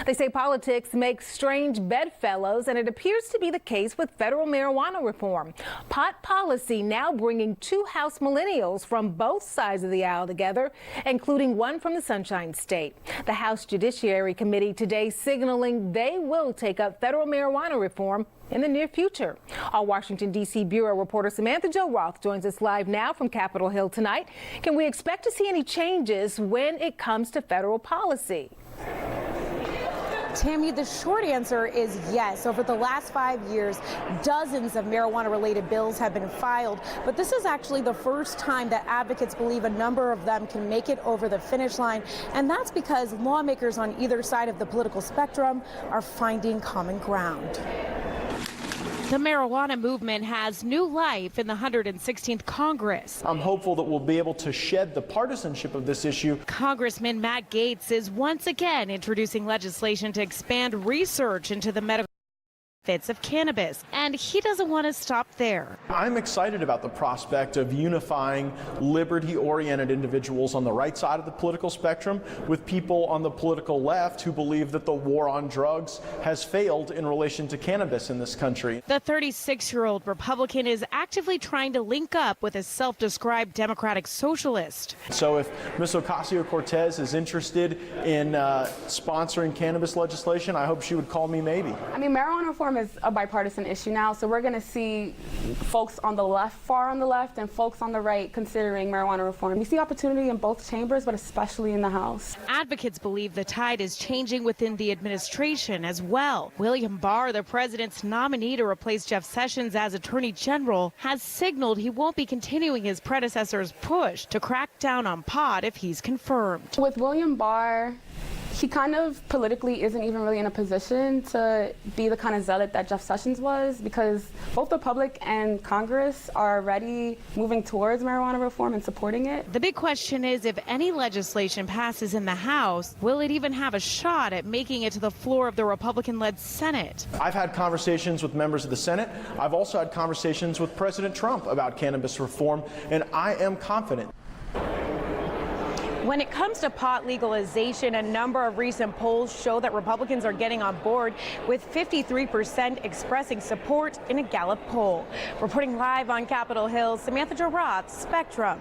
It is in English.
They say politics makes strange bedfellows, and it appears to be the case with federal marijuana reform. Pot policy now bringing two House millennials from both sides of the aisle together, including one from the Sunshine State. The House Judiciary Committee today signaling they will take up federal marijuana reform in the near future. Our Washington, D.C. Bureau reporter Samantha-Jo joins us live now from Capitol Hill tonight. Can we expect to see any changes when it comes to federal policy? Tammy, the short answer is yes. Over the last 5 years, dozens of marijuana-related bills have been filed, but this is actually the first time that advocates believe a number of them can make it over the finish line, and that's because lawmakers on either side of the political spectrum are finding common ground. The marijuana movement has new life in the 116th Congress. I'm hopeful that we'll be able to shed the partisanship of this issue. Congressman Matt Gaetz is once again introducing legislation to expand research into the medical benefits of cannabis, and he doesn't want to stop there. I'm excited about the prospect of unifying liberty-oriented individuals on the right side of the political spectrum with people on the political left who believe that the war on drugs has failed in relation to cannabis in this country. The 36-year-old Republican is actively trying to link up with a self-described Democratic socialist. So if Ms. Ocasio-Cortez is interested in sponsoring cannabis legislation, I hope she would call me maybe. I mean, marijuana reform is a bipartisan issue now, so we're going to see folks on the left, far on the left, and folks on the right considering marijuana reform. We see opportunity in both chambers, but especially in the House. Advocates believe the tide is changing within the administration as well. William Barr, the president's nominee to replace Jeff Sessions as Attorney General, has signaled he won't be continuing his predecessor's push to crack down on pot if he's confirmed. With William Barr, he kind of politically isn't even really in a position to be the kind of zealot that Jeff Sessions was, because both the public and Congress are already moving towards marijuana reform and supporting it. The big question is, if any legislation passes in the House, will it even have a shot at making it to the floor of the Republican-led Senate? I've had conversations with members of the Senate. I've also had conversations with President Trump about cannabis reform, and I am confident. When it comes to pot legalization, a number of recent polls show that Republicans are getting on board, with 53% expressing support in a Gallup poll. Reporting live on Capitol Hill, Samantha-Jo, Spectrum.